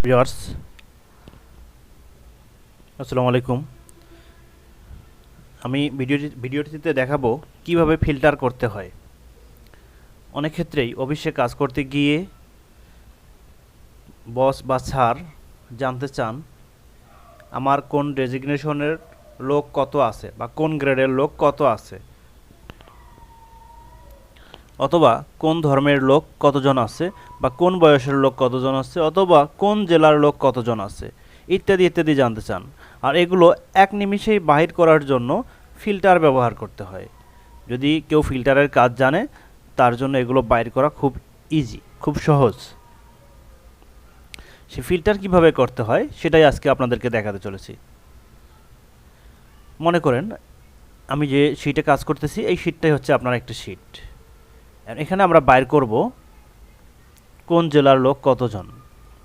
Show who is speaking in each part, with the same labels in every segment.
Speaker 1: Viewers, আসসালামু আলাইকুম। আমি ভিডিওটিতে দেখাবো কিভাবে ফিল্টার করতে হয়। অনেক ক্ষেত্রেই অফিসে কাজ করতে গিয়ে বস বা স্যার জানতে চান আমার কোন ডেজিগনেশনের লোক কত আছে বা কোন গ্রেডের লোক কত আছে, অথবা কোন ধর্মের লোক কতজন আছে, বা কোন বয়সের লোক কতজন আছে, অথবা কোন জেলার লোক কতজন আছে, ইত্যাদি ইত্যাদি জানতে চান। আর এগুলো এক নিমিষেই বাহির করার জন্য ফিল্টার ব্যবহার করতে হয়। যদি কেউ ফিল্টারের কাজ জানে, তার জন্য এগুলো বাইর করা খুব ইজি, খুব সহজ। সে ফিল্টার কিভাবে করতে হয় সেটাই আজকে আপনাদেরকে দেখাতে চলেছি। মনে করেন আমি যে শিটে কাজ করতেছি, এই শিটটাই হচ্ছে আপনার একটা শিট। এখানে আমরা বাইর করব কোন জেলার লোক কতজন।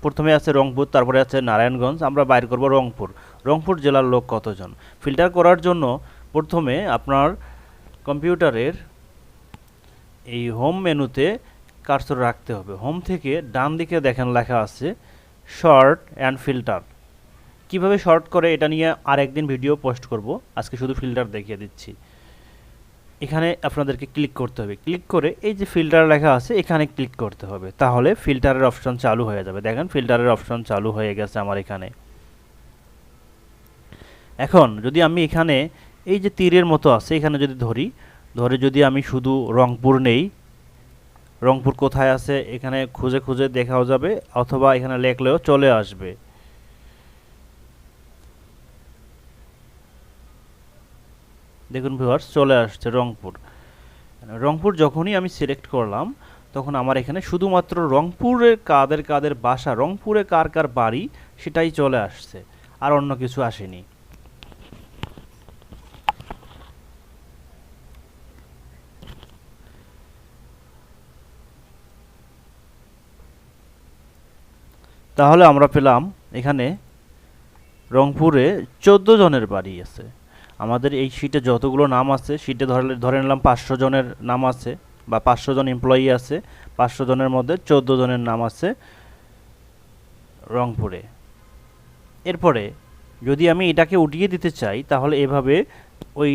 Speaker 1: প্রথমে আছে রংপুর, তারপরে আছে নারায়ণগঞ্জ, আমরা বাইর করব রংপুর জেলার লোক কতজন। ফিল্টার করার জন্য প্রথমে আপনার কম্পিউটারের এই হোম মেনুতে কার্সর রাখতে হবে। হোম থেকে ডান দিকে দেখেন লেখা আছে শর্ট অ্যান্ড ফিল্টার। কিভাবে শর্ট করে এটা নিয়ে আর একদিন ভিডিও পোস্ট করব, আজকে শুধু ফিল্টার দেখিয়ে দিচ্ছি। এখানে আপনাদেরকে ক্লিক করতে হবে, ক্লিক করে এই যে ফিল্টার লেখা আছে এখানে ক্লিক করতে হবে, তাহলে ফিল্টারের অপশন চালু হয়ে যাবে। দেখেন ফিল্টারের অপশন চালু হয়ে গেছে আমার এখানে। এখন যদি আমি এখানে এই যে তীরের মতো আছে এখানে যদি ধরে যদি আমি শুধু রংপুর নেই, রংপুর কোথায় আছে এখানে খুঁজে খুঁজে দেখাও যাবে, অথবা এখানে লেখলেও চলে আসবে। দেখুন ভিউয়ার্স, চলে আসছে রংপুর যখনই আমি সিলেক্ট করলাম, তখন আমার এখানে শুধুমাত্র রংপুরে কাদের কাদের বাসা, রংপুরে কার কার বাড়ি সেটাই চলে আসছে, আর অন্য কিছু আসেনি। তাহলে আমরা পেলাম এখানে রংপুরে 14 জনের বাড়ি আছে। আমাদের এই শিটে যতগুলো নাম আছে, শিটে ধরে নিলাম 500 জনের নাম আছে, বা 500 জন এমপ্লয়ি আছে। 500 জনের মধ্যে 14 জনের নাম আছে রংপুরে। এরপরে যদি আমি এটাকে উঠিয়ে দিতে চাই, তাহলে এভাবে ওই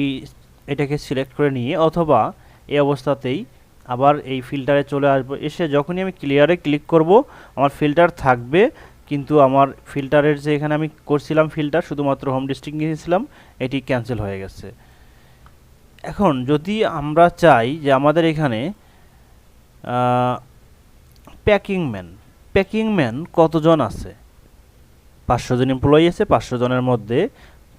Speaker 1: এটাকে সিলেক্ট করে নিয়ে, অথবা এই অবস্থাতেই আবার এই ফিল্টারে চলে আসবো। এসে যখনই আমি ক্লিয়ারে ক্লিক করব, আমার ফিল্টার থাকবে, কিন্তু আমার ফিল্টারের যে এখানে আমি করছিলাম ফিল্টার শুধুমাত্র হোম ডিস্ট্রিক্ট নিয়েছিলাম, এটি ক্যান্সেল হয়ে গেছে। এখন যদি আমরা চাই যে আমাদের এখানে প্যাকিংম্যান কতজন আছে, 500 জন এমপ্লয়ি আছে, 500 জনের মধ্যে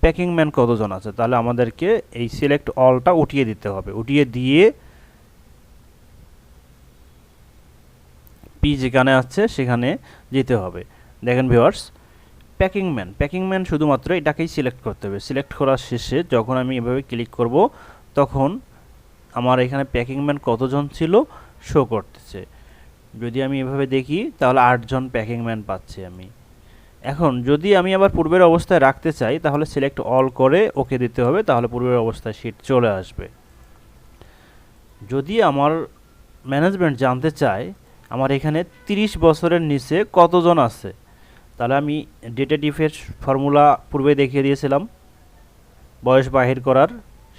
Speaker 1: প্যাকিংম্যান কতজন আছে, তাহলে আমাদেরকে এই সিলেক্ট অলটা উঠিয়ে দিতে হবে। উঠিয়ে দিয়ে পি যেখানে আছে সেখানে যেতে হবে। দেখেন ভিউয়ার্স, প্যাকিংম্যান শুধুমাত্র এটাকেই সিলেক্ট করতে হবে। সিলেক্ট করার শেষে যখন আমি এভাবে ক্লিক করব, তখন আমার এখানে প্যাকিংম্যান কতজন ছিল শো করতেছে। যদি আমি এভাবে দেখি, তাহলে 8 জন প্যাকিংম্যান পাচ্ছি আমি। এখন যদি আমি আবার পূর্বের অবস্থায় রাখতে চাই, তাহলে সিলেক্ট অল করে ওকে দিতে হবে, তাহলে পূর্বের অবস্থায় শিট চলে আসবে। যদি আমার ম্যানেজমেন্ট জানতে চায় আমার এখানে 30 বছরের নিচে কতজন আছে, তাহলে আমি ডেটাটিভের ফর্মুলা পূর্বে দেখিয়ে দিয়েছিলাম বয়স বাহির করার,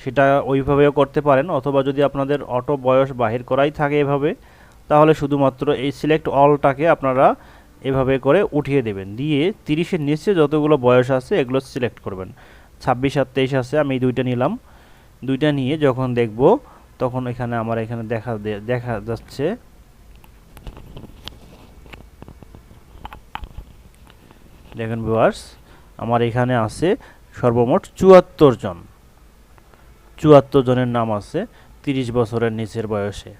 Speaker 1: সেটা ওইভাবেও করতে পারেন। অথবা যদি আপনাদের অটো বয়স বাহির করাই থাকে এভাবে, তাহলে শুধুমাত্র এই সিলেক্ট অলটাকে আপনারা এভাবে করে উঠিয়ে দেবেন, দিয়ে 30-এর নিচে যতগুলো বয়স আছে এগুলো সিলেক্ট করবেন। 26 আর 23 আছে, আমি দুইটা নিলাম। দুইটা নিয়ে যখন দেখব, তখন এখানে আমার এখানে দেখা যাচ্ছে দেখেন ভিউয়ার্স, আমার এখানে আছে সর্বমোট 74 জনের নাম আছে 30 বছরের নিচের বয়সে।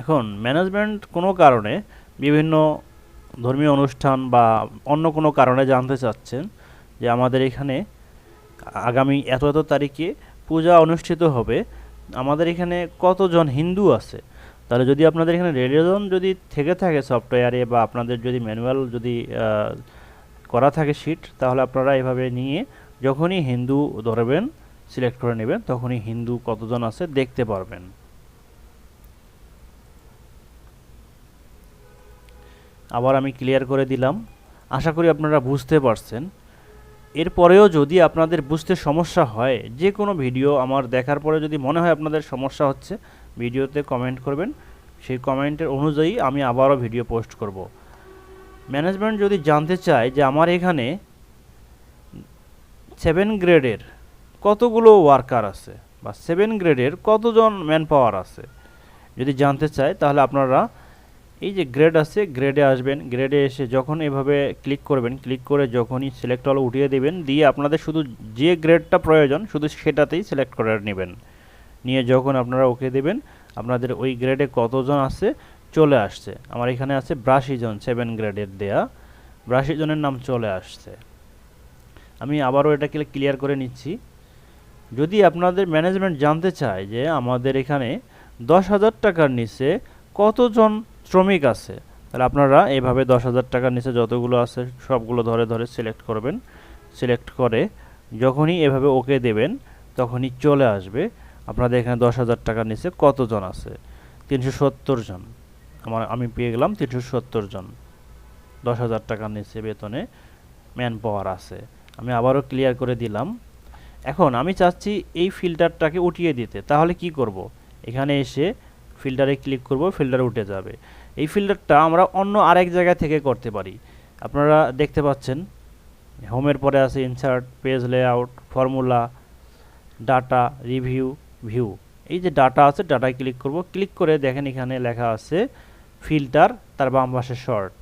Speaker 1: এখন ম্যানেজমেন্ট কোনো কারণে, বিভিন্ন ধর্মীয় অনুষ্ঠান বা অন্য কোনো কারণে জানতে চাচ্ছেন যে আমাদের এখানে আগামী এত এত তারিখে পূজা অনুষ্ঠিত হবে, আমাদের এখানে কতজন হিন্দু আছে। তাহলে যদি আপনাদের এখানে রিলিজন যদি থেকে থাকে সফটওয়্যারে, বা আপনাদের যদি ম্যানুয়াল যদি করা থাকে শিট, তাহলে আপনারা এভাবে নিয়ে যখনই হিন্দু ধরবেন, সিলেক্ট করে নেবেন, তখনই হিন্দু কতজন আছে দেখতে পারবেন। আবার আমি ক্লিয়ার করে দিলাম। আশা করি আপনারা বুঝতে পারছেন। এরপরেও যদি আপনাদের বুঝতে সমস্যা হয়, যে কোনো ভিডিও আমার দেখার পরে যদি মনে হয় আপনাদের সমস্যা হচ্ছে, ভিডিওতে কমেন্ট করবেন, সেই কমেন্টের অনুযায়ী আমি আবারও ভিডিও পোস্ট করব। ম্যানেজমেন্ট যদি জানতে চায় যে আমার এখানে 7 গ্রেডের কতগুলো ওয়ার্কার আছে বা 7 গ্রেডের কতজন ম্যান পাওয়ার আছে, যদি জানতে চায় তাহলে আপনারা এই যে গ্রেড আছে গ্রেডে আসবেন। গ্রেডে এসে যখন এভাবে ক্লিক করবেন, ক্লিক করে যখনই সিলেক্ট অল উঠিয়ে দেবেন, দিয়ে আপনাদের শুধু যে গ্রেডটা প্রয়োজন শুধু সেটাতেই সিলেক্ট করে নেবেন। নিয়ে যখন আপনারা ওকে দেবেন, আপনাদের ওই গ্রেডে কতজন আছে চলে আসছে। আমার এখানে আছে 82 জন 7 গ্রেডের দেয়া, 82 জনের নাম চলে আসছে। আমি আবারও এটাকে ক্লিয়ার করে নিচ্ছি। যদি আপনাদের ম্যানেজমেন্ট জানতে চায় যে আমাদের এখানে 10,000 টাকার নিচে কতজন শ্রমিক আছে, তাহলে আপনারা এইভাবে 10,000 টাকার নিচে যতগুলো আছে সবগুলো ধরে ধরে সিলেক্ট করবেন। সিলেক্ট করে যখনই এভাবে ওকে দেবেন তখনই চলে আসবে আপনাদের এখানে 10,000 টাকার নিচে কতজন আছে। 370 জন আমি পেয়ে গেলাম। 370 জন 10,000 টাকার নিচে বেতনে ম্যান পাওয়ার আছে। আমি আবারও ক্লিয়ার করে দিলাম। এখন আমি চাচ্ছি এই ফিল্টারটাকে উঠিয়ে দিতে, তাহলে কি করব? এখানে এসে ফিল্টারে ক্লিক করব, ফিল্টার উঠে যাবে। এই ফিল্টারটা আমরা অন্য আরেক জায়গা থেকে করতে পারি। আপনারা দেখতে পাচ্ছেন হোমের পরে আছে insert, page layout, formula, data, review, view. এই যে ডাটা আছে, ডাটায় ক্লিক করব। ক্লিক করে দেখেন এখানে লেখা আছে ফিল্টার, তার বাম পাশে শর্ট।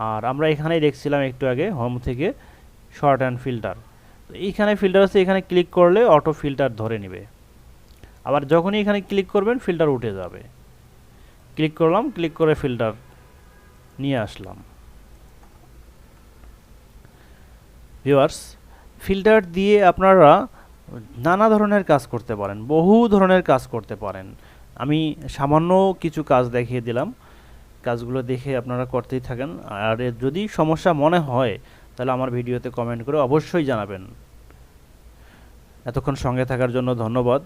Speaker 1: আর আমরা এখানেই দেখছিলাম একটু আগে হোম থেকে শর্ট অ্যান্ড ফিল্টার। এইখানে ফিল্টার আছে, এখানে ক্লিক করলে অটো ফিল্টার ধরে নেবে। আবার যখনই এখানে ক্লিক করবেন ফিল্টার উঠে যাবে। ক্লিক করলাম, ক্লিক করে ফিল্টার নিয়ে আসলাম। ভিউয়ার্স, ফিল্টার দিয়ে আপনারা নানা ধরনের কাজ করতে পারেন, বহু ধরনের কাজ করতে পারেন। আমি সামান্য কিছু কাজ দেখিয়ে দিলাম, কাজগুলো দেখে আপনারা করতেই থাকেন। আর যদি সমস্যা মনে হয় তাহলে আমার ভিডিওতে কমেন্ট করে অবশ্যই জানাবেন। এতক্ষণ সঙ্গে থাকার জন্য ধন্যবাদ।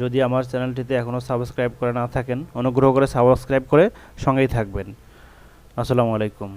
Speaker 1: যদি আমার চ্যানেলটিতে এখনও সাবস্ক্রাইব করে না থাকেন, অনুগ্রহ করে সাবস্ক্রাইব করে সঙ্গেই থাকবেন। আসসালামু আলাইকুম।